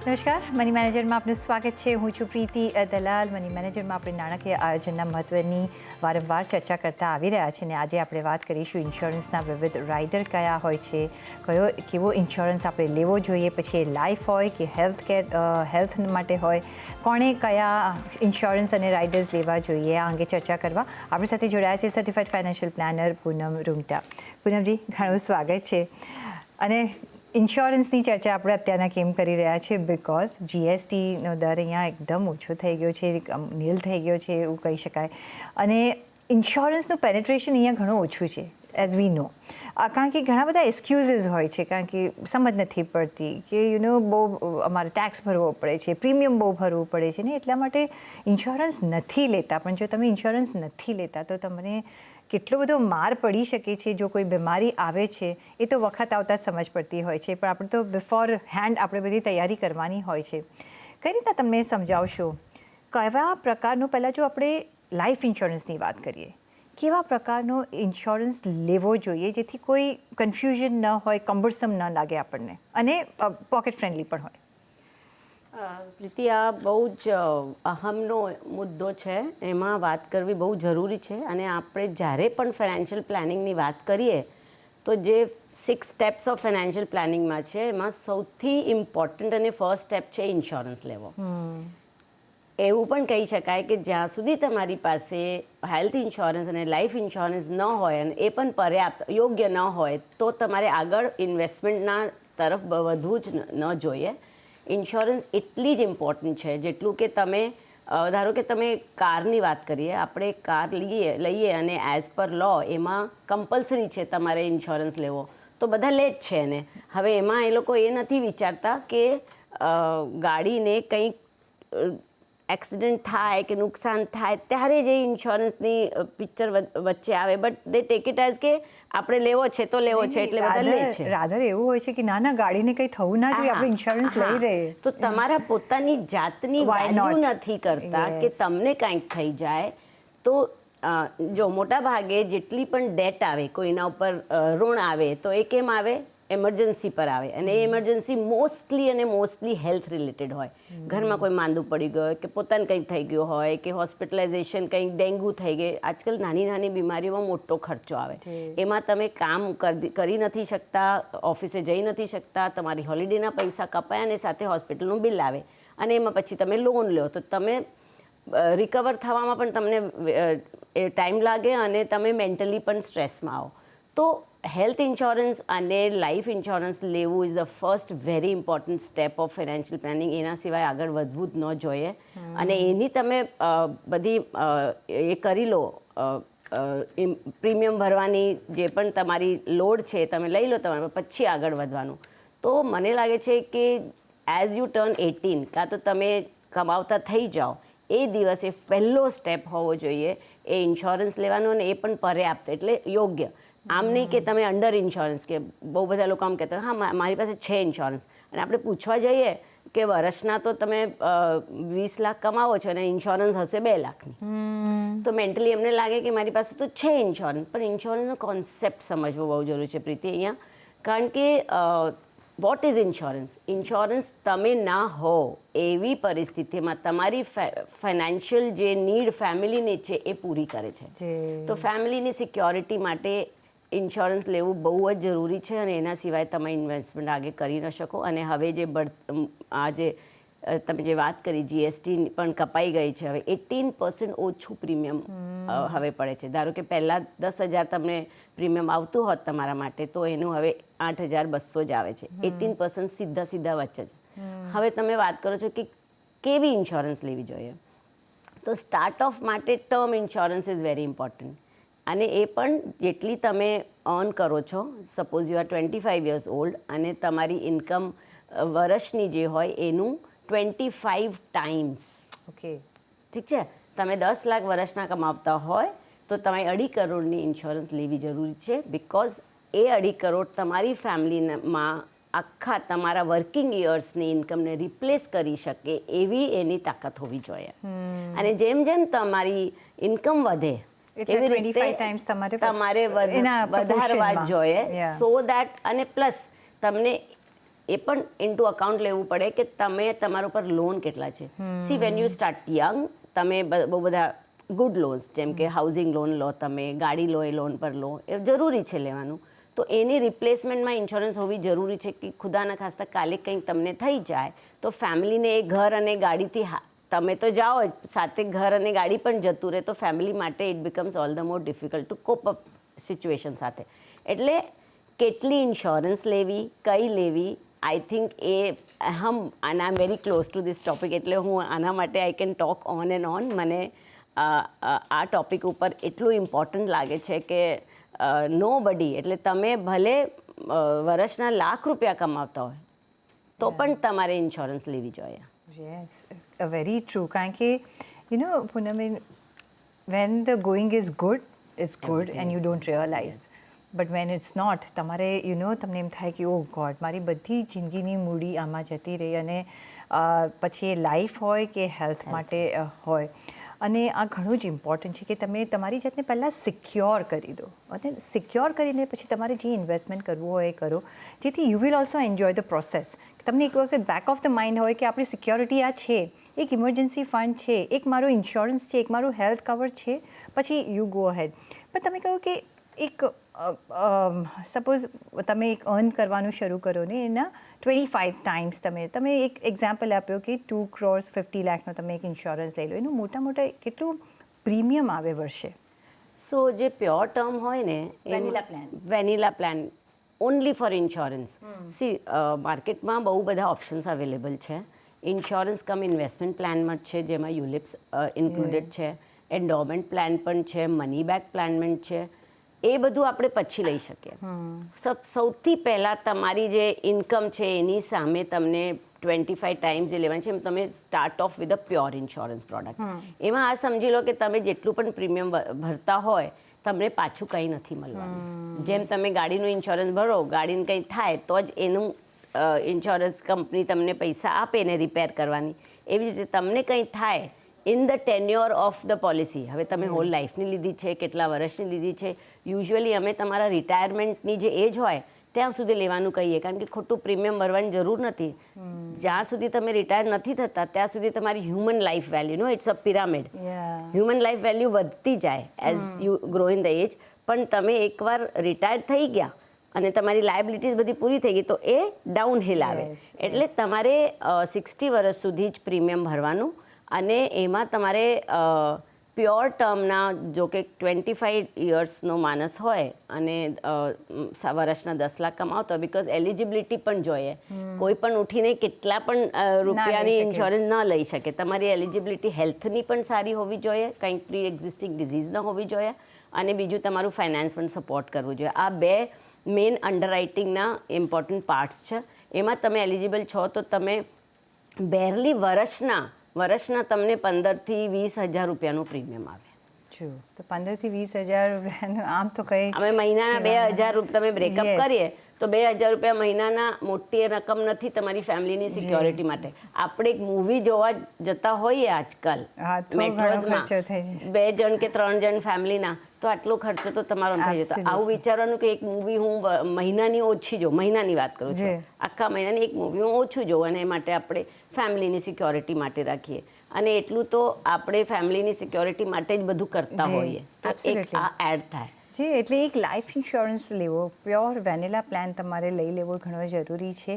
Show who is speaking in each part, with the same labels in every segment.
Speaker 1: નમસ્કાર, મની મેનેજરમાં આપનું સ્વાગત છે. હું છું પ્રીતિ દલાલ. મની મેનેજરમાં આપણે નાણાકીય આયોજનના મહત્ત્વની વારંવાર ચર્ચા કરતા આવી રહ્યા છીએ અને આજે આપણે વાત કરીશું ઇન્સ્યોરન્સના વિવિધ રાઇડર કયા હોય છે, કેવો ઇન્સ્યોરન્સ આપણે લેવો જોઈએ, પછી એ લાઈફ હોય કે હેલ્થ માટે હોય, કોણે કયા ઇન્સ્યોરન્સ અને રાઇડર્સ લેવા જોઈએ, આ અંગે ચર્ચા કરવા આપણી સાથે જોડાયા છે સર્ટિફાઈડ ફાઇનાન્શિયલ પ્લાનર પૂનમ રૂંગટા. પૂનમજી, ઘણું સ્વાગત છે. અને ઇન્સ્યોરન્સની ચર્ચા આપણે અત્યારના કેમ કરી રહ્યા છીએ? બિકોઝ જીએસટીનો દર અહીંયા એકદમ ઓછો થઈ ગયો છે, નીલ થઈ ગયો છે એવું કહી શકાય. અને ઇન્સ્યોરન્સનું પેનેટ્રેશન અહીંયા ઘણું ઓછું છે, એઝ વી નો. કારણ કે ઘણા બધા એક્સક્યુઝીસ હોય છે, કારણ કે સમજ નથી પડતી કે બહુ અમારે ટેક્સ ભરવો પડે છે, પ્રીમિયમ બહુ ભરવું પડે છે ને, એટલા માટે ઇન્સ્યોરન્સ નથી લેતા. પણ જો તમે ઇન્સ્યોરન્સ નથી લેતા તો તમને કેટલો બધો માર પડી શકે છે. જો કોઈ બીમારી આવે છે એ તો વખત આવતા જ સમજ પડતી હોય છે, પણ આપણે તો બિફોર હેન્ડ આપણે બધી તૈયારી કરવાની હોય છે. કઈ રીતના તમને સમજાવશો કેવા પ્રકારનો, પહેલાં જો આપણે લાઈફ ઇન્સ્યોરન્સની વાત કરીએ, કેવા પ્રકારનો ઇન્સ્યોરન્સ લેવો જોઈએ જેથી કોઈ કન્ફ્યુઝન ન હોય, કમ્બરસમ ન લાગે આપણને, અને પોકેટ ફ્રેન્ડલી પણ હોય?
Speaker 2: પ્રીતિ, આ બહુ જ અહમનો મુદ્દો છે. એમાં વાત કરવી બહુ જરૂરી છે. અને આપણે જ્યારે પણ ફાઇનાન્શિયલ પ્લાનિંગની વાત કરીએ તો જે 6 સ્ટેપ્સ ઓફ ફાઇનાન્શિયલ પ્લાનિંગમાં છે, એમાં સૌથી ઇમ્પોર્ટન્ટ અને ફર્સ્ટ સ્ટેપ છે ઇન્સ્યોરન્સ લેવો. એવું પણ કહી શકાય કે જ્યાં સુધી તમારી પાસે હેલ્થ ઇન્સ્યોરન્સ અને લાઈફ ઇન્સ્યોરન્સ ન હોય અને એ પણ પર્યાપ્ત યોગ્ય ન હોય તો તમારે આગળ ઇન્વેસ્ટમેન્ટના તરફ વધવું જ ન જોઈએ. ઇન્સ્યોરન્સ એટલી જ ઇમ્પોર્ટન્ટ છે જેટલું કે તમે ધારો કે તમે કારની વાત કરીએ, આપણે કાર લઈએ અને એઝ પર લો એમાં કમ્પલસરી છે તમારે ઇન્સ્યોરન્સ લેવો, તો બધા લે જ છે એને. હવે એમાં એ લોકો એ નથી વિચારતા કે ગાડીને કંઈક એક્સિડન્ટ થાય કે નુકસાન થાય ત્યારે જે ઇન્સ્યોરન્સની પિક્ચર વચ્ચે આવે, but they take it as કે આપણે લેવો છે તો લેવો છે એટલે બધા લે છે.
Speaker 1: રાધર એવું હોય છે કે ના ગાડીને કંઈ થવું ના જોઈએ, આપણે ઇન્સ્યોરન્સ લઈ રહીએ.
Speaker 2: તો તમારા પોતાની જાતની વેલ્યુ નથી કરતા કે તમને કંઈક થઈ જાય તો જો મોટા ભાગે જેટલી પણ ડેટ આવે, કોઈના ઉપર ઋણ આવે, તો એ કેમ આવે? એમરજન્સી પર આવે. અને એ એમરજન્સી મોસ્ટલી હેલ્થ રિલેટેડ હોય. ઘરમાં કોઈ માંદું પડી ગયું, કે પોતાને કંઈક થઈ ગયું હોય, કે હોસ્પિટલાઇઝેશન, કંઈક ડેન્ગ્યુ થઈ ગઈ. આજકાલ નાની બીમારીઓમાં મોટો ખર્ચો આવે. એમાં તમે કામ કરી નથી શકતા, ઓફિસે જઈ નથી શકતા, તમારી હોલિડેના પૈસા કપાય અને સાથે હોસ્પિટલનું બિલ આવે, અને એમાં પછી તમે લોન લો તો તમે રિકવર થવામાં પણ તમને ટાઈમ લાગે અને તમે મેન્ટલી પણ સ્ટ્રેસમાં આવો. તો હેલ્થ ઇન્સ્યોરન્સ અને લાઈફ ઇન્સ્યોરન્સ લેવું is the first very important step of financial planning. એના સિવાય આગળ વધવું જ ન જોઈએ. અને એની તમે બધી એ કરી લો, પ્રીમિયમ ભરવાની જે પણ તમારી લોડ છે તમે લઈ લો તમારે, પછી આગળ વધવાનું. તો મને લાગે છે કે એઝ યુ ટર્ન 18, કાં તો તમે કમાવતા થઈ જાઓ, એ દિવસે પહેલો સ્ટેપ હોવો જોઈએ એ ઇન્સ્યોરન્સ લેવાનો, અને એ પણ પર્યાપ્ત એટલે યોગ્ય. આમ નહીં કે તમે અંડર ઇન્સ્યોરન્સ, કે બહુ બધા લોકો આમ કહેતા હા મારી પાસે છે ઇન્સ્યોરન્સ, અને આપણે પૂછવા જઈએ કે વર્ષના તો તમે 20 લાખ કમાવો છો અને ઇન્સ્યોરન્સ હશે 2 લાખની, તો મેન્ટલી એમને લાગે કે મારી પાસે તો છે ઇન્સ્યોરન્સ. પણ ઇન્સ્યોરન્સનો કોન્સેપ્ટ સમજવો બહુ જરૂરી છે પ્રીતિ અહીંયા. કારણ કે વોટ ઇઝ ઇન્સ્યોરન્સ? ઇન્સ્યોરન્સ તમે ના હો એવી પરિસ્થિતિમાં તમારી ફાઇનાન્શિયલ જે નીડ ફેમિલીની છે એ પૂરી કરે છે. તો ફેમિલીની સિક્યોરિટી માટે ઇન્સ્યોરન્સ લેવું બહુ જ જરૂરી છે, અને એના સિવાય તમે ઇન્વેસ્ટમેન્ટ આગળ કરી ન શકો. અને હવે તમે જે વાત કરી, જીએસટી પણ કપાઈ ગઈ છે. હવે 18% ઓછું પ્રીમિયમ હવે પડે છે. ધારો કે પહેલાં 10,000 તમને પ્રીમિયમ આવતું હોત તમારા માટે, તો એનું હવે 8,200 જ આવે છે. 18% સીધા વચ્ચે છે. હવે તમે વાત કરો છો કે કેવી ઇન્સ્યોરન્સ લેવી જોઈએ, તો સ્ટાર્ટ ઓફ માટે term insurance is very important. અને એ પણ જેટલી તમે અર્ન કરો છો, suppose you are 25 years old, અને તમારી ઇન્કમ વર્ષની જે હોય એનું 25 ટાઈમ્સ. ઓકે, ઠીક છે. તમે 10 લાખ વર્ષના કમાવતા હોય તો તમે 2.5 કરોડની ઇન્સ્યોરન્સ લેવી જરૂરી છે. બિકોઝ એ 2.5 કરોડ તમારી ફેમિલીમાં આખા તમારા વર્કિંગ યર્સની ઇન્કમને રિપ્લેસ કરી શકે એવી એની તાકાત હોવી જોઈએ. અને જેમ જેમ તમારી ઇન્કમ વધે એવી રીતે તમારે વધારવા જ જોઈએ, સો દેટ. અને પ્લસ તમને એ પણ ઇન્ટુ અકાઉન્ટ લેવું પડે કે તમે તમારા ઉપર લોન કેટલા છે. C when you start young તમે બહુ બધા ગુડ લોન્સ જેમ કે હાઉસિંગ લોન લો, તમે ગાડી લો એ લોન પર લો, એ જરૂરી છે લેવાનું. તો એની રિપ્લેસમેન્ટમાં ઇન્સ્યોરન્સ હોવી જરૂરી છે કે ખુદાના ખાસ્તા કાલે કંઈક તમને થઈ જાય તો ફેમિલીને એ ઘર અને ગાડીથી તમે તો જાઓ જ, સાથે ઘર અને ગાડી પણ જતું રહે તો ફેમિલી માટે it becomes all the more difficult to cope up situation સાથે. એટલે કેટલી ઇન્સ્યોરન્સ લેવી, કઈ લેવી, આઈ થિંક એ I am very close to this topic, એટલે હું આના માટે I can talk on and on. મને આ ટોપિક ઉપર એટલું ઇમ્પોર્ટન્ટ લાગે છે કે નો બડી, એટલે તમે ભલે વર્ષના લાખ રૂપિયા કમાવતા હોય તો પણ તમારે ઇન્સ્યોરન્સ લેવી જોઈએ.
Speaker 1: Yes, very true. કારણ કે Poonam, when the going is good, it's good and you don't realise. But when it's not, તમારે તમને એમ થાય કે ઓ ગોડ, મારી બધી જિંદગીની મૂડી આમાં જતી રહી. અને પછી એ લાઈફ હોય કે હેલ્થ માટે હોય. અને આ ઘણું જ ઇમ્પોર્ટન્ટ છે કે તમે તમારી જાતને પહેલાં સિક્યોર કરી દો, અને સિક્યોર કરીને પછી તમારે જે ઇન્વેસ્ટમેન્ટ કરવું હોય એ કરો, જેથી you will also enjoy the process. તમને એક વખત બેક ઓફ ધ માઇન્ડ હોય કે આપણી સિક્યોરિટી આ છે, એક ઇમરજન્સી ફંડ છે, એક મારો ઇન્સ્યોરન્સ છે, એક મારું હેલ્થ કવર છે, પછી યુ ગો અહેડ. પણ તમે કહો કે એક સપોઝ તમે એક અર્ન કરવાનું શરૂ કરો ને, એના 25 ટાઈમ્સ તમે એક એક્ઝામ્પલ આપ્યો કે 2 crores 50 લાખનો તમે એક ઇન્સ્યોરન્સ લઈ લો, એનું મોટા કેટલું પ્રીમિયમ આવે વર્ષે?
Speaker 2: સો જે પ્યોર ટર્મ હોય ને, vanilla plan only for insurance. See માર્કેટમાં બહુ બધા ઓપ્શન્સ અવેલેબલ છે. ઇન્સ્યોરન્સ કમ ઇન્વેસ્ટમેન્ટ પ્લાનમાં છે, જેમાં યુલિપ્સ ઇન્ક્લુડેડ છે, એન્ડોમેન્ટ પ્લાન પણ છે, મની બેક પ્લાનમેન્ટ છે. એ બધું આપણે પછી લઈ શકીએ. સૌથી પહેલાં તમારી જે ઇન્કમ છે એની સામે તમને 25 ટાઈમ્સ જે લેવાની છે, એમ તમે start of with a pure insurance product. એમાં આ સમજી લો કે તમે જેટલું પણ પ્રીમિયમ ભરતા હોય તમને પાછું કંઈ નથી મળવાનું. જેમ તમે ગાડીનું ઇન્સ્યોરન્સ ભરો, ગાડીને કંઈ થાય તો જ એનું ઇન્સ્યોરન્સ કંપની તમને પૈસા આપે ને રિપેર કરવાની. એવી જ રીતે તમને કંઈ થાય in the tenure of the policy, હવે તમે હોલ લાઈફની લીધી છે, કેટલા વર્ષની લીધી છે, યુઝ્યુઅલી અમે તમારા રિટાયરમેન્ટની જે એજ હોય ત્યાં સુધી લેવાનું કહીએ, કારણ કે ખોટું પ્રીમિયમ ભરવાની જરૂર નથી. જ્યાં સુધી તમે રિટાયર નથી થતા ત્યાં સુધી તમારી human life value, it's a pyramid, human life value વધતી જાય as you grow in the age. પણ તમે એકવાર રિટાયર થઈ ગયા અને તમારી લાયબિલિટીઝ બધી પૂરી થઈ ગઈ તો એ ડાઉન હિલ આવે. એટલે તમારે 60 વર્ષ સુધી જ પ્રીમિયમ ભરવાનું. અને એમાં તમારે પ્યોર ટર્મના, જો કે 25 યર્સનો માણસ હોય અને વર્ષના 10 લાખ કમાવતો હોય, બિકોઝ એલિજિબિલિટી પણ જોઈએ. કોઈ પણ ઉઠીને કેટલા પણ રૂપિયાની ઇન્સ્યોરન્સ ન લઈ શકે. તમારી એલિજિબિલિટી હેલ્થની પણ સારી હોવી જોઈએ, કંઈક પ્રી એક્ઝિસ્ટિંગ ડિઝીઝ ન હોવી જોઈએ, અને બીજું તમારું ફાઇનાન્સ પણ સપોર્ટ કરવું જોઈએ. આ બે મેઇન અંડરરાઇટિંગના ઇમ્પોર્ટન્ટ પાર્ટ્સ છે. એમાં તમે એલિજિબલ છો તો તમે બેરલી વર્ષના તમને 15,000 થી 20,000 રૂપિયાનું પ્રીમિયમ આવે.
Speaker 1: તો 15,000 થી 20,000 રૂપિયાનું આમ તો કંઈ,
Speaker 2: અમે મહિનાના 2,000 રૂપિયા તમે બ્રેકઅપ કરીએ તો 2,000 રૂપિયા મહિનાના મોટી રકમ નથી તમારી ફેમિલીની સિક્યોરિટી માટે. આપણે એક મૂવી જોવા જતા હોઈએ આજકાલ મેટ્રોઝમાં, 2 જણ કે 3 જણ ફેમિલીના, તો આટલો ખર્ચો તો તમારો થઈ જતો. આવું વિચારવાનું કે એક મૂવી હું મહિનાની ઓછી જોઉં, મહિનાની વાત કરું છું, આખા મહિનાની એક મૂવી હું ઓછું જોઉં, અને એ માટે આપણે ફેમિલીની સિક્યોરિટી માટે રાખીએ. અને એટલું તો આપણે ફેમિલીની સિક્યોરિટી માટે જ બધું કરતા હોઈએ, તો એક આ એડ થાય.
Speaker 1: એટલે એક લાઈફ ઇન્સ્યોરન્સ લેવો, પ્યોર વેનિલા પ્લાન તમારે લઈ લેવો ઘણો જરૂરી છે.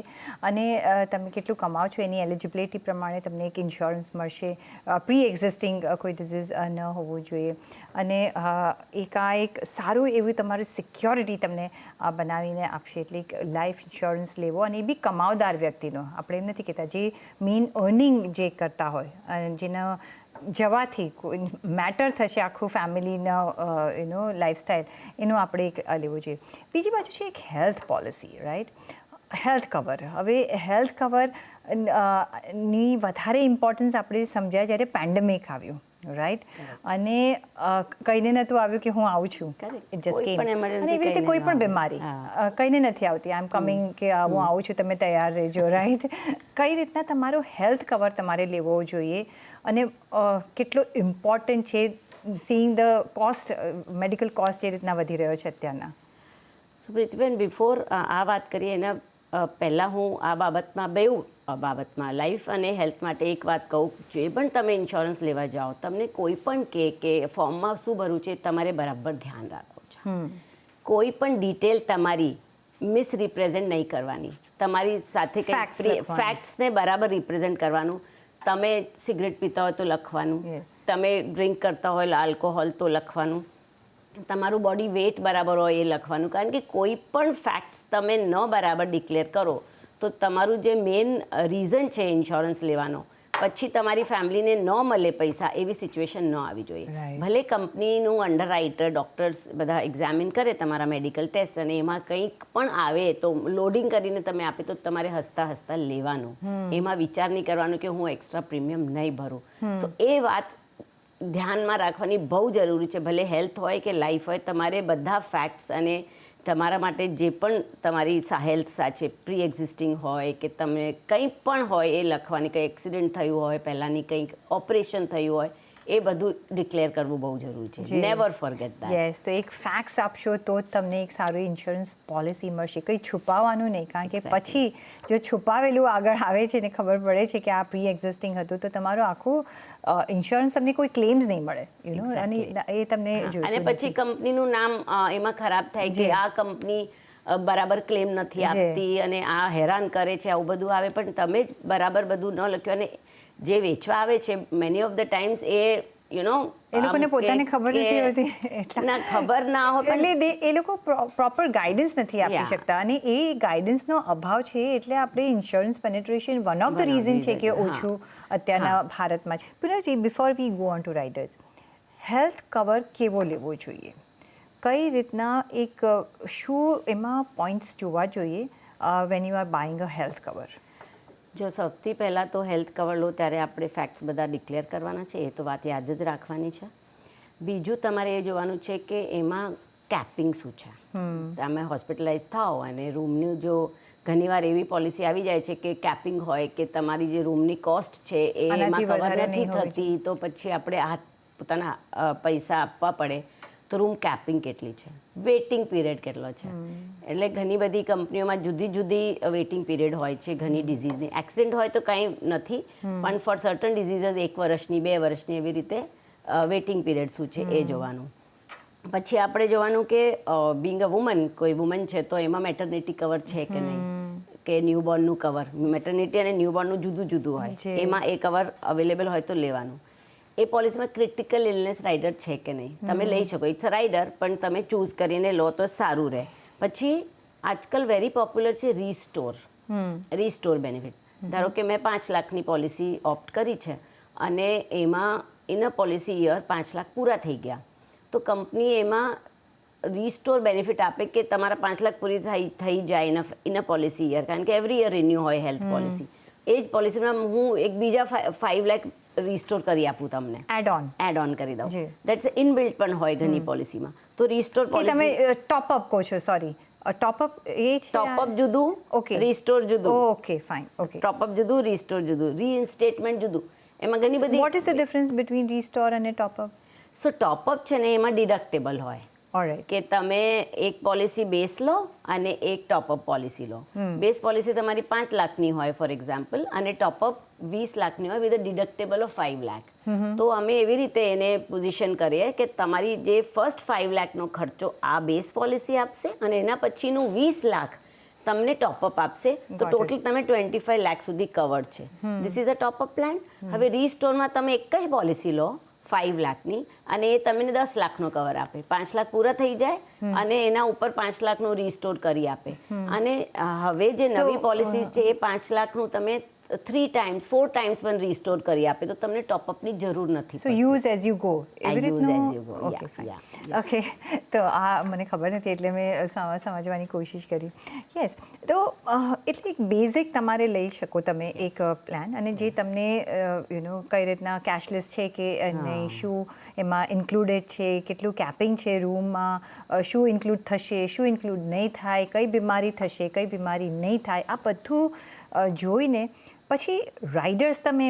Speaker 1: અને તમે કેટલું કમાવો છો એની એલિજિબિલિટી પ્રમાણે તમને એક ઇન્સ્યોરન્સ મળશે. પ્રી એક્ઝિસ્ટિંગ કોઈ ડિઝીઝ ન હોવું જોઈએ. અને એક સારું એવું તમારું સિક્યોરિટી તમને બનાવીને આપશે. એટલે એક લાઈફ ઇન્સ્યોરન્સ લેવો, અને એ બી કમાવદાર વ્યક્તિનો. આપણે એમ નથી કહેતા, જે મેઇન અર્નિંગ જે કરતા હોય, જેના જવાથી કોઈ મેટર થશે આખું ફેમિલીનો લાઈફસ્ટાઈલ, એનો આપણે એક લેવો જોઈએ. બીજી બાજુ છે એક health policy, right? Health cover. હવે હેલ્થ કવર ની વધારે ઇમ્પોર્ટન્સ આપણે સમજ્યા જ્યારે પેન્ડેમિક આવ્યું, રાઈટ? અને કહીને નહોતું આવ્યું કે હું આવું છું, એવી રીતે કોઈ પણ બીમારી કહીને નથી આવતી, આઈ એમ કમિંગ, કે હું આવું છું, તમે તૈયાર રહેજો, રાઈટ? કઈ રીતના તમારો હેલ્થ કવર તમારે લેવો જોઈએ, અને કેટલો ઇમ્પોર્ટન્ટ છે seeing the cost, medical cost જે રીતના વધી રહ્યો છે અત્યારના?
Speaker 2: સો પ્રીતિબેન, બિફોર આ વાત કરીએ એના પહેલાં હું આ બાબતમાં લાઈફ અને હેલ્થ માટે એક વાત કહું, જે પણ તમે ઇન્સ્યોરન્સ લેવા જાઓ તમને કોઈ પણ કે ફોર્મમાં શું ભરવું છે તમારે બરાબર ધ્યાન રાખવું છે. કોઈ પણ ડિટેલ તમારી મિસરિપ્રેઝેન્ટ નહીં કરવાની, તમારી સાથે કંઈ ફેક્ટ્સને બરાબર રિપ્રેઝેન્ટ કરવાનું. તમે સિગરેટ પીતા હોય તો લખવાનું, તમે ડ્રિંક કરતા હોય આલ્કોહોલ તો લખવાનું, તમારું બોડી વેઇટ બરાબર હોય એ લખવાનું. કારણ કે કોઈ પણ ફેક્ટ્સ તમે ન બરાબર ડિક્લેર કરો તો તમારું જે મેઇન રીઝન છે ઇન્સ્યોરન્સ લેવાનો, પછી તમારી ફેમિલીને ન મળે પૈસા એવી સિચ્યુએશન ન આવી જોઈએ. ભલે કંપનીનું અંડરરાઇટર ડૉક્ટર્સ બધા એક્ઝામિન કરે તમારા મેડિકલ ટેસ્ટ, અને એમાં કંઈક પણ આવે તો લોડિંગ કરીને તમે આપે તો તમારે હસતા હસતા લેવાનું. એમાં વિચાર નહીં કરવાનું કે હું એક્સ્ટ્રા પ્રીમિયમ નહીં ભરું. સો એ વાત ધ્યાનમાં રાખવાની બહુ જરૂરી છે. ભલે હેલ્થ હોય કે લાઈફ હોય, તમારે બધા ફેક્ટ્સ અને તમારા માટે જે પણ તમારી હેલ્થ સાચે પ્રી એક્ઝિસ્ટિંગ હોય કે તમે કંઈ પણ હોય એ લખવાની. કંઈ એક્સિડન્ટ થયું હોય, પહેલાંની કંઈક ઓપરેશન થયું હોય, એ બધું ડિક્લેર કરવું બહુ જરૂરી છે. Never forget that.
Speaker 1: યસ, તો એક ફેક્ટ્સ આપશો તો જ તમને એક સારું ઇન્સ્યોરન્સ પોલિસી મળશે. કંઈ છુપાવવાનું નહીં, કારણ કે પછી જો છુપાવેલું આગળ આવે છે ને ખબર પડે છે કે આ પ્રી એક્ઝિસ્ટિંગ હતું તો તમારું આખું ઇન્સ્યોરન્સ તમને કોઈ ક્લેમ્સ નહીં મળે, યુ નો. અને એ તમને
Speaker 2: અને પછી કંપનીનું નામ એમાં ખરાબ થાય કે આ કંપની બરાબર ક્લેમ નથી આપતી અને આ હેરાન કરે છે, આવું બધું આવે. પણ તમે જ બરાબર બધું ન લખ્યું, અને જે વેચવા આવે છે મેની ઓફ ધ ટાઈમ્સ એ
Speaker 1: એ લોકોને પોતાને ખબર નથી હોતી,
Speaker 2: ના ખબર ના હોય,
Speaker 1: એટલે એ લોકો પ્રોપર ગાઈડન્સ નથી આપી શકતા. અને એ ગાઈડન્સનો અભાવ છે, એટલે આપણે insurance penetration one of the reason છે કે ઓછું અત્યારના ભારતમાં છે. પુનઃજી, before we go on to riders, health cover કેવો લેવો જોઈએ, કઈ રીતના એક શું એમાં પોઈન્ટ્સ જોવા જોઈએ van you R buying a health cover?
Speaker 2: જો સૌથી પહેલાં તો હેલ્થ કવર લો ત્યારે આપણે ફેક્ટ્સ બધા ડિક્લેર કરવાના છે, એ તો વાત યાદ જ રાખવાની છે. બીજું તમારે એ જોવાનું છે કે એમાં કેપિંગ શું છે. તમે હોસ્પિટલાઇઝ થાઓ અને રૂમનું જો ઘણીવાર એવી પોલિસી આવી જાય છે કે કેપિંગ હોય કે તમારી જે રૂમની કોસ્ટ છે એ એમાં કવર નથી થતી, તો પછી આપણે પોતાના પૈસા આપવા પડે. તો રૂમ કેપિંગ કેટલી છે, વેઇટિંગ પીરિયડ કેટલો છે. એટલે ઘણી બધી કંપનીઓમાં જુદી જુદી વેઇટિંગ પીરિયડ હોય છે ઘણી ડિઝીઝની. એક્સિડન્ટ હોય તો કંઈ નથી, પણ ફોર સર્ટન ડિઝીઝીસ 1 વર્ષની 2 વર્ષની એવી રીતે વેઇટિંગ પીરિયડ શું છે એ જોવાનું. પછી આપણે જોવાનું કે બિંગ અ વુમન, કોઈ વુમન છે તો એમાં મેટર્નિટી કવર છે કે નહીં, કે ન્યૂબોર્નનું કવર. મેટર્નિટી અને ન્યૂબોર્નનું જુદું જુદું હોય, એમાં એ કવર અવેલેબલ હોય તો લેવાનું. એ પોલિસીમાં ક્રિટિકલ ઇલનેસ રાઇડર છે કે નહીં, તમે લઈ શકો. ઇટ્સ અ રાઇડર, પણ તમે ચૂઝ કરીને લો તો સારું રહે. પછી આજકાલ વેરી પોપ્યુલર છે રીસ્ટોર બેનિફિટ. ધારો કે મેં 5 લાખની પોલિસી ઓપ્ટ કરી છે અને એમાં in a policy year 5 lakh પૂરા થઈ ગયા, તો કંપની એમાં રીસ્ટોર બેનિફિટ આપે કે તમારા 5 લાખ પૂરી થઈ જાય ઇન અ પોલિસી યર. કારણ કે એવરી યર રિન્યુ હોય હેલ્થ પોલિસી. એ જ પોલિસીમાં હું એક બીજા 5 લાખ રીસ્ટોર કરી આપું તમને, એડ ઓન કરી દઉં. દેટ્સ ઇનબિલ્ટ પણ હોય ઘણી પોલિસીમાં. તો રીસ્ટોર પોલિસી
Speaker 1: તમે ટોપઅપ કહો છો, સોરી ટોપઅપ એ
Speaker 2: ટોપઅપ જુદું, રીસ્ટોર જુદું.
Speaker 1: Okay fine. ઓકે,
Speaker 2: ટોપઅપ જુદું, રીસ્ટોર જુદું, રીઇન્સ્ટેટમેન્ટ જુદું. એમાં ઘણી બધી.
Speaker 1: What is the difference between restore અને ટોપઅપ?
Speaker 2: સો ટોપઅપ છે ને એમાં ડિડક્ટેબલ હોય.
Speaker 1: ઓલરાઇટ.
Speaker 2: કે તમે એક પોલિસી બેઝ લો અને એક ટોપઅપ પોલિસી લો. બેઝ પોલિસી તમારી 5 લાખની હોય ફોર એક્ઝામ્પલ, અને ટોપઅપ 20 લાખની હોય વિથ અ ડિડક્ટેબલ ઓફ 5 લાખ. તો અમે એવી રીતે એને પોઝિશન કરીએ કે તમારી જે ફર્સ્ટ 5 લાખનો ખર્ચો આ બેઝ પોલિસી આપશે અને એના પછીનું 20 લાખ તમને ટોપઅપ આપશે. તો ટોટલ તમે 25 લાખ સુધી કવર્ડ છે. This is a top-up plan. હવે રીસ્ટોરમાં તમે એક જ પોલિસી લો 5 લાખની, અને એ તમને 10 લાખનો કવર આપે. 5 લાખ પૂરા થઈ જાય અને એના ઉપર 5 લાખનું રીસ્ટોર કરી આપે. અને હવે જે નવી પોલિસીઝ છે એ 5 લાખનું તમે 3 ટાઈમ્સ 4 ટાઈમ્સ પણ રીસ્ટોર કરી આપે, તો તમને ટોપઅપની જરૂર નથી.
Speaker 1: So use as you go. Okay, તો આ મને ખબર નથી એટલે મેં સમજવાની કોશિશ કરી. યસ, તો એટલે એક બેઝિક તમારે લઈ શકો તમે એક પ્લાન, અને જે તમને કઈ રીતના કેશલેસ છે કે નહીં, શું એમાં ઇન્ક્લુડેડ છે, કેટલું કેપિંગ છે રૂમમાં, શું ઇન્ક્લુડ થશે, શું ઇન્ક્લુડ નહીં થાય, કઈ બીમારી થશે, કઈ બીમારી નહીં થાય, આ બધું જોઈને પછી રાઇડર્સ તમે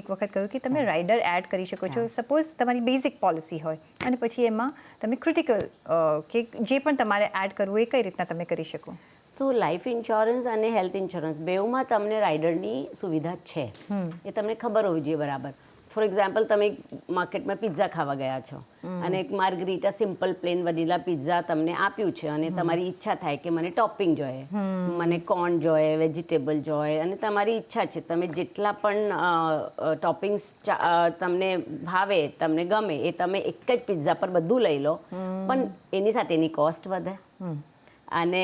Speaker 1: એક વખત કહ્યું કે તમે રાઇડર એડ કરી શકો છો. સપોઝ તમારી બેઝિક પોલિસી હોય અને પછી એમાં તમે ક્રિટિકલ કે જે પણ તમારે એડ કરવું એ કઈ રીતના તમે કરી શકો?
Speaker 2: તો લાઈફ ઇન્સ્યોરન્સ અને હેલ્થ ઇન્સ્યોરન્સ બેઉમાં તમને રાઇડરની સુવિધા છે, એ તમને ખબર હોવી જોઈએ બરાબર. ફોર એક્ઝામ્પલ, તમે માર્કેટમાં પિઝા ખાવા ગયા છો અને એક માર્ગરીટા સિમ્પલ પ્લેન વનીલા પિઝા તમને આપ્યું છે અને તમારી ઈચ્છા થાય કે મને ટોપિંગ જોઈએ, મને કોર્ન જોઈએ, વેજીટેબલ જોઈએ, અને તમારી ઈચ્છા છે તમે જેટલા પણ ટોપિંગ્સ તમને ભાવે, તમને ગમે એ તમે એક જ પિઝા પર બધું લઈ લો, પણ એની સાથે એની કોસ્ટ વધે અને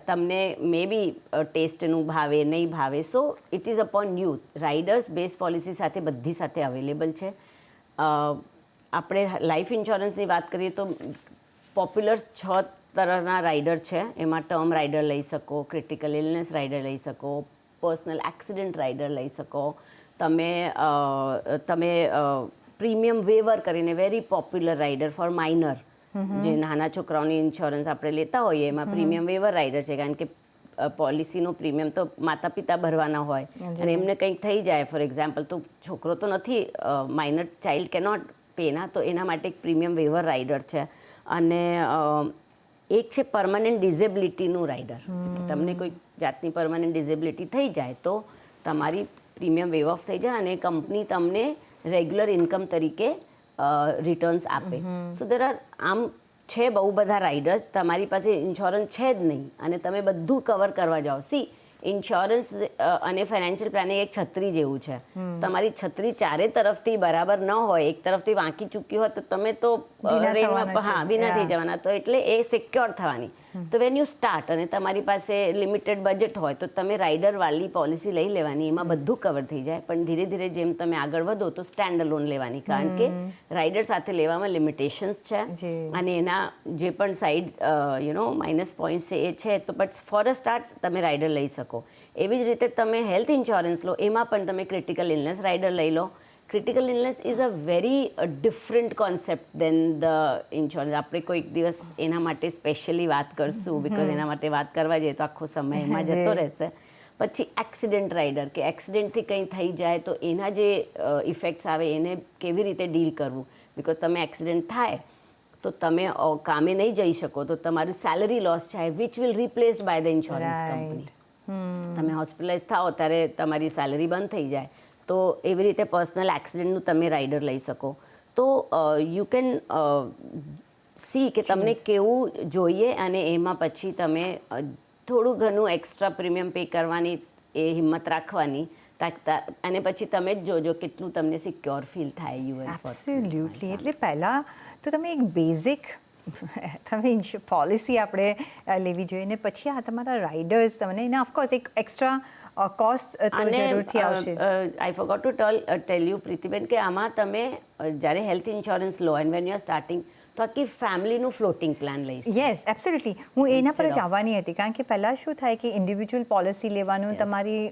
Speaker 2: તમને મે બી ટેસ્ટનું ભાવે નહીં ભાવે. So it is upon you. Riders base policy સાથે બધી સાથે અવેલેબલ છે. આપણે લાઈફ ઇન્સ્યોરન્સની વાત કરીએ તો પોપ્યુલર 6 તરહના રાઇડર છે. એમાં ટર્મ રાઇડર લઈ શકો, ક્રિટિકલ ઇલનેસ રાઇડર લઈ શકો, પર્સનલ એક્સિડન્ટ રાઇડર લઈ શકો, તમે પ્રીમિયમ વેવર કરીને very popular rider for minor, જે નાના છોકરાઓની ઇન્સ્યોરન્સ આપણે લેતા હોઈએ એમાં પ્રીમિયમ વેવર રાઇડર છે, કારણ કે પોલિસીનું પ્રીમિયમ તો માતા પિતા ભરવાના હોય અને એમને કંઈક થઈ જાય ફોર એક્ઝામ્પલ, તો છોકરો તો નથી, માઇનર ચાઇલ્ડ કેનોટ પેના, તો એના માટે એક પ્રીમિયમ વેવર રાઇડર છે. અને એક છે પરમનન્ટ ડિઝેબિલિટીનું રાઇડર. તમને કોઈ જાતની પરમનન્ટ ડિઝેબિલિટી થઈ જાય તો તમારી પ્રીમિયમ વેવ ઓફ થઈ જાય અને કંપની તમને રેગ્યુલર ઇન્કમ તરીકે રિટર્ન્સ આપે. સો દેર આર આમ છે બહુ બધા રાઇડર્સ. તમારી પાસે ઇન્સ્યોરન્સ છે જ નહીં અને તમે બધું કવર કરવા જાઓ. ઇન્સ્યોરન્સ અને ફાઇનાન્શિયલ પ્લાનિંગ એક છત્રી જેવું છે. તમારી છત્રી ચારે તરફથી બરાબર ન હોય, એક તરફથી વાંકી ચૂકી હોય તો તમે તો રેનમાં ભીના થઈ જવાના. તો એટલે એ સિક્યોર થવાની. તો વેન યુ સ્ટાર્ટ અને તમારી પાસે લિમિટેડ બજેટ હોય તો તમે રાઇડરવાળી પોલિસી લઈ લેવાની, એમાં બધું કવર થઈ જાય. પણ ધીરે ધીરે જેમ તમે આગળ વધો તો સ્ટેન્ડ લોન લેવાની, કારણ કે રાઇડર સાથે લેવામાં લિમિટેશન્સ છે અને એના જે પણ સાઈડ માઇનસ પોઈન્ટ છે એ છે. તો બટ ફોર અ સ્ટાર્ટ તમે રાઇડર લઈ શકો. એવી જ રીતે તમે હેલ્થ ઇન્સ્યોરન્સ લો, એમાં પણ તમે ક્રિટિકલ ઇલનેસ રાઇડર લઈ લો. Critical illness is a very different concept than the insurance. આપણે કોઈક દિવસ એના માટે સ્પેશિયલી વાત કરશું, બિકોઝ એના માટે વાત કરવા જઈએ તો આખો સમય એમાં જતો રહેશે. પછી એક્સિડન્ટ રાઇડર, કે એક્સિડન્ટથી કંઈ થઈ જાય તો એના જે ઇફેક્ટ્સ આવે એને કેવી રીતે ડીલ કરવું. બિકોઝ તમે એક્સિડન્ટ થાય તો તમે કામે નહીં જઈ શકો તો તમારું સેલરી લોસ થાય, which will replaced by the insurance company. તમે હોસ્પિટલાઇઝ થાઓ ત્યારે તમારી સેલરી બંધ થઈ જાય. તો એવી રીતે પર્સનલ એક્સિડન્ટનું તમે રાઇડર લઈ શકો. તો યુ કેન સી કે તમને કેવું જોઈએ અને એમાં પછી તમે થોડું ઘણું એક્સ્ટ્રા પ્રીમિયમ પે કરવાની એ હિંમત રાખવાની, અને પછી તમે જ જોજો કેટલું તમને સિક્યોર ફીલ થાય.
Speaker 1: એબ્સોલ્યુટલી. એટલે પહેલાં તો તમે એક બેઝિક તમે પોલિસી આપણે લેવી જોઈએ ને પછી આ તમારા રાઇડર્સ તમને એને ઓફકોર્સ એક એક્સ્ટ્રા કોસ્ટ જરૂરથી આવશે.
Speaker 2: I forgot to tell you પ્રીતિબેન, કે આમાં તમે જ્યારે હેલ્થ ઇન્સ્યોરન્સ લો and when you are starting તો આખી ફેમિલીનું ફ્લોટિંગ પ્લાન લઈશ.
Speaker 1: Yes, absolutely. હું એના પર જ આવવાની હતી, કારણ કે પહેલાં શું થાય કે ઇન્ડિવિજ્યુઅલ પોલિસી લેવાનું તમારી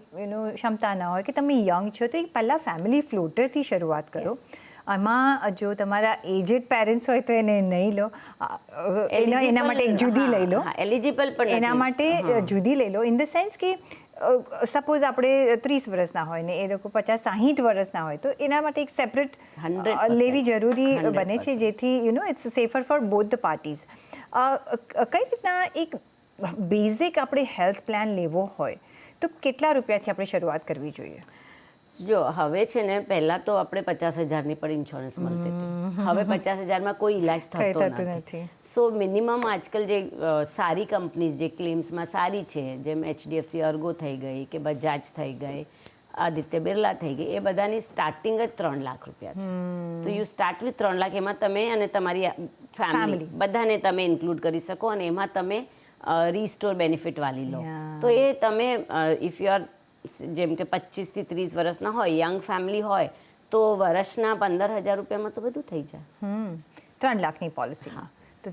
Speaker 1: ક્ષમતા ન હોય કે તમે યંગ છો તો પહેલાં ફેમિલી ફ્લોટરથી શરૂઆત કરો. આમાં જો તમારા એજડ પેરેન્ટ્સ હોય તો એને નહીં લો, એના માટે જુદી લઈ લો.
Speaker 2: એલિજિબલ પણ
Speaker 1: એના માટે જુદી લઈ લો, ઇન ધ સેન્સ કે સપોઝ આપણે 30 વર્ષના હોય ને એ લોકો 50-60 વર્ષના હોય તો એના માટે એક સેપરેટ લેવી જરૂરી બને છે, જેથી it's safer for both the parties. કઈ રીતના એક બેઝિક આપણે હેલ્થ પ્લાન લેવો હોય તો કેટલા રૂપિયાથી આપણે શરૂઆત કરવી જોઈએ?
Speaker 2: જો હવે છે ને, પહેલાં તો આપણે 50,000ની પણ ઇન્સ્યોરન્સ મળતી હતી. હવે 50,000માં કોઈ ઇલાજ થતો નથી. સો મિનિમમ આજકાલ જે સારી કંપનીઝ જે ક્લેમ્સમાં સારી છે, જેમ HDFC અર્ગો થઈ ગઈ કે બજાજ થઈ ગઈ, આદિત્ય બિરલા થઈ ગઈ, એ બધાની સ્ટાર્ટિંગ જ 3 લાખ રૂપિયા છે. તો યુ સ્ટાર્ટ વિથ 3 લાખ. એમાં તમે અને તમારી ફેમિલી બધાને તમે ઇન્ક્લુડ કરી શકો અને એમાં તમે રીસ્ટોર બેનિફિટ વાળી લો. તો એ તમે ઇફ યુ આર જેમ કે 25 થી 30 વર્ષના હોય, યંગ ફેમિલી હોય, તો વર્ષના 15,000 રૂપિયામાં તો બધું થઈ જાય.
Speaker 1: 3 લાખની પોલિસી. તો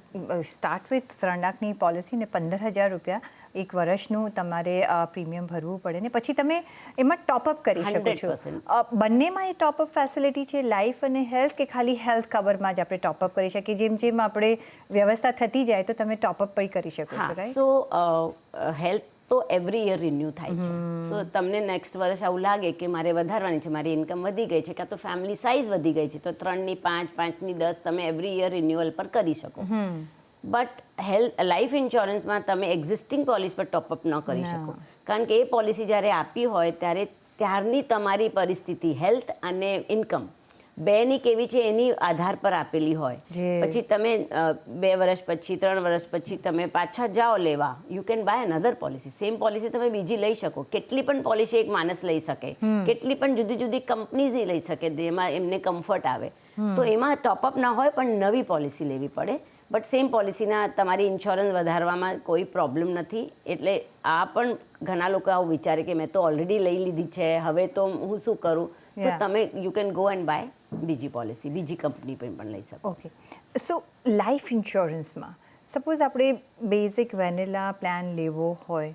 Speaker 1: સ્ટાર્ટ વિથ 3 લાખની પોલિસી ને 15,000 રૂપિયા એક વર્ષનું તમારે પ્રીમિયમ ભરવું પડે ને પછી તમે એમાં ટોપઅપ કરી શકો છો. બંનેમાં એ ટોપઅપ ફેસિલિટી છે, લાઈફ અને હેલ્થ, કે ખાલી હેલ્થ કવરમાં જ આપણે ટોપઅપ કરી શકીએ? જેમ જેમ આપણે વ્યવસ્થા થતી જાય તો તમે ટોપઅપ પણ કરી શકો છો, રાઈટ?
Speaker 2: સો હેલ્થ તો એવરી યર રિન્યૂ થાય છે. સો તમને નેક્સ્ટ વર્ષ આવું લાગે કે મારે વધારવાની છે, મારી ઇન્કમ વધી ગઈ છે, કાં તો ફેમિલી સાઇઝ વધી ગઈ છે, તો 3ની 5, 5ની 10 તમે એવરી યર રિન્યુઅલ પર કરી શકો. બટ લાઈફ ઇન્સ્યોરન્સમાં તમે એક્ઝિસ્ટિંગ પોલિસી પર ટોપઅપ ન કરી શકો, કારણ કે એ પોલિસી જ્યારે આપી હોય ત્યારની તમારી પરિસ્થિતિ, હેલ્થ અને ઇન્કમ બેની કેવી છે એની આધાર પર આપેલી હોય. પછી તમે 2 વર્ષ પછી 3 વર્ષ પછી તમે પાછા જાઓ લેવા, you can buy another policy. Same policy તમે બીજી લઈ શકો. કેટલી પણ પોલિસી એક માણસ લઈ શકે, કેટલી પણ જુદી જુદી કંપનીઝની લઈ શકે જેમાં એમને કમ્ફર્ટ આવે. તો એમાં ટોપઅપ ના હોય પણ નવી પોલિસી લેવી પડે. બટ સેમ પોલિસીના તમારી ઇન્સ્યોરન્સ વધારવામાં કોઈ પ્રોબ્લેમ નથી. એટલે આ પણ ઘણા લોકો આવું વિચારે કે મેં તો ઓલરેડી લઈ લીધી છે, હવે તો હું શું કરું. તો તમે you can go and buy બીજી પોલિસી, બીજી કંપની પણ લઈ શકો.
Speaker 1: ઓકે, સો લાઈફ ઇન્સ્યોરન્સમાં સપોઝ આપણે બેઝિક વેનિલા પ્લાન લેવો હોય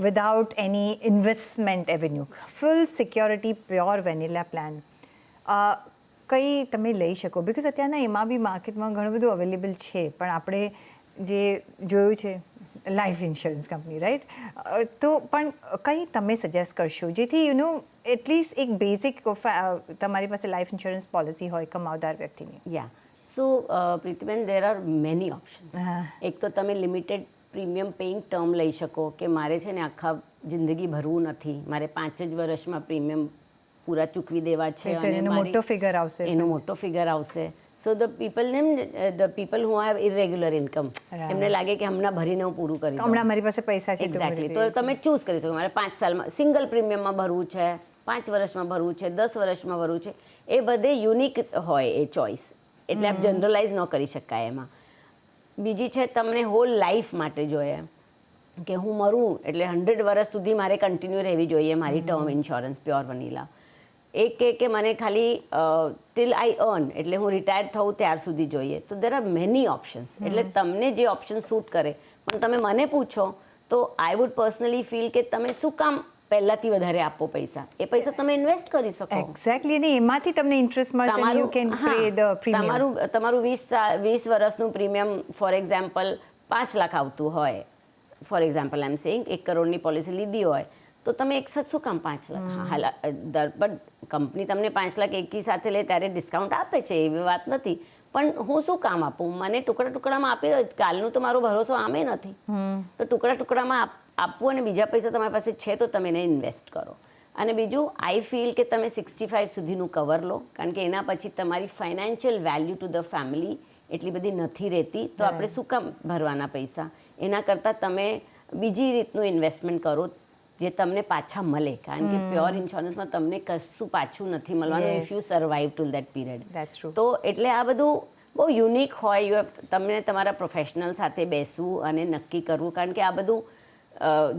Speaker 1: without any investment avenue, full security pure vanilla plan કઈ તમે લઈ શકો? બિકોઝ અત્યારના એમાં બી માર્કેટમાં ઘણું બધું અવેલેબલ છે, પણ આપણે જે જોયું છે લાઈફ ઇન્સ્યોરન્સ કંપની, રાઈટ? તો પણ કંઈ તમે સજેસ્ટ કરશો જેથી એટલીસ્ટ એક બેઝિક તમારી પાસે લાઈફ ઇન્સ્યોરન્સ પોલિસી હોય કમાવદાર વ્યક્તિની?
Speaker 2: યા સો Pritiben, there are many options. એક તો તમે લિમિટેડ પ્રીમિયમ પેઇંગ ટર્મ લઈ શકો કે મારે છે ને આખા જિંદગી ભરવું નથી, મારે 5 જ વર્ષમાં પ્રીમિયમ પૂરા ચૂકવી દેવા છે અને
Speaker 1: એનો મોટો ફિગર આવશે.
Speaker 2: એનો મોટો ફિગર આવશે. So the people who have irregular income, એમને લાગે કે હમણાં ભરીને હું પૂરું કરી દઉં,
Speaker 1: હમણાં મારી પાસે પૈસા છે.
Speaker 2: એક્ઝેક્ટલી. તો તમે ચૂઝ કરી શકો, મારે 5 સાલમાં સિંગલ પ્રીમિયમમાં ભરવું છે, 5 વર્ષમાં ભરવું છે, 10 વર્ષમાં ભરવું છે. એ બધે યુનિક હોય એ ચોઇસ, એટલે આપ જનરલાઇઝ ન કરી શકાય એમાં. બીજી છે તમને હોલ લાઈફ માટે જોઈએ કે હું મરું એટલે 100 વર્ષ સુધી મારે કન્ટિન્યુ રહેવી જોઈએ મારી ટર્મ ઇન્સ્યોરન્સ પ્યોર વનીલા. એક કે મને ખાલી ટિલ આઈ અર્ન, એટલે હું રિટાયર થઉં ત્યાર સુધી જોઈએ. તો દેર આર મેની ઓપ્શન્સ. એટલે તમને જે ઓપ્શન સૂટ કરે. પણ તમે મને પૂછો તો આઈ વુડ પર્સનલી ફીલ કે તમે શું કામ પહેલાંથી વધારે આપો પૈસા? એ પૈસા તમે ઇન્વેસ્ટ કરી શકો.
Speaker 1: એક્ઝેક્ટલી, અને એમાંથી તમને ઇન્ટરેસ્ટ મળશે. You can pay the premium.
Speaker 2: તમારું 20 વર્ષનું પ્રીમિયમ ફોર એક્ઝામ્પલ 5 લાખ આવતું હોય, for example I am saying 1 કરોડની પોલિસી લીધી હોય, તો તમે એક સાથે શું કામ 5 લાખ? બટ કંપની તમને 5 લાખ એકી સાથે લે ત્યારે ડિસ્કાઉન્ટ આપે છે, એવી વાત નથી. પણ હું શું કામ આપું? મને ટુકડામાં આપી દો, કાલનું તો મારો ભરોસો આમે નથી. તો ટુકડામાં આપવું અને બીજા પૈસા તમારી પાસે છે તો તમે એને ઇન્વેસ્ટ કરો. અને બીજું, આઈ ફીલ કે તમે 65 સુધીનું કવર લો, કારણ કે એના પછી તમારી financial value to the family એટલી બધી નથી રહેતી. તો આપણે શું કામ ભરવાના પૈસા? એના કરતાં તમે બીજી રીતનું ઇન્વેસ્ટમેન્ટ કરો જે તમને પાછા મળે, કારણ કે પ્યોર ઇન્સ્યોરન્સમાં તમને કશું પાછું નથી મળવાનું if you survive two that period. તો એટલે આ બધું બહુ યુનિક હોય. તમને તમારા પ્રોફેશનલ સાથે બેસવું અને નક્કી કરવું, કારણ કે આ બધું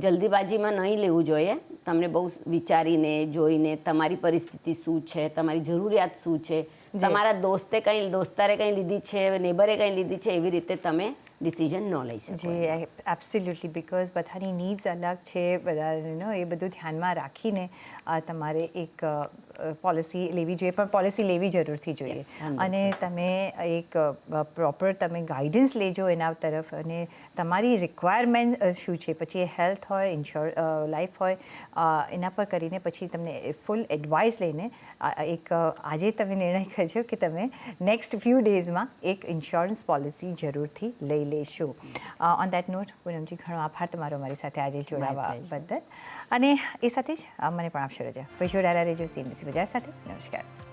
Speaker 2: જલ્દીબાજીમાં નહીં લેવું જોઈએ. તમને બહુ વિચારીને જોઈને તમારી પરિસ્થિતિ શું છે, તમારી જરૂરિયાત શું છે, તમારા દોસ્તારે કંઈ લીધી છે, નેબરે કંઈ લીધી છે, એવી રીતે તમે ડિસિઝન ન લઈ શકો.
Speaker 1: જી, એબ્સોલ્યુટલી. બિકોઝ બધાની નીડ્સ અલગ છે, બધા એ બધું ધ્યાનમાં રાખીને તમારે એક પોલિસી લેવી જોઈએ, પણ પોલિસી લેવી જરૂરથી જોઈએ. અને તમે એક પ્રોપર તમે ગાઈડન્સ લેજો એના તરફ, અને તમારી રિક્વાયરમેન્ટ શું છે, પછી એ હેલ્થ હોય, લાઈફ હોય, એના પર કરીને પછી તમને ફૂલ એડવાઇસ લઈને આજે તમે નિર્ણય કરજો કે તમે નેક્સ્ટ ફ્યુ ડેઝમાં એક ઇન્સ્યોરન્સ પોલિસી જરૂરથી લઈ લેશો. ઓન દેટ નોટ, પૂનમજી, ઘણો આભાર તમારો અમારી સાથે આજે જોડાવા બદલ. અને એ સાથે જ મને પણ આપશો રજા. જોડાયેલા રહેજો CNBC બજાર સાથે. નમસ્કાર.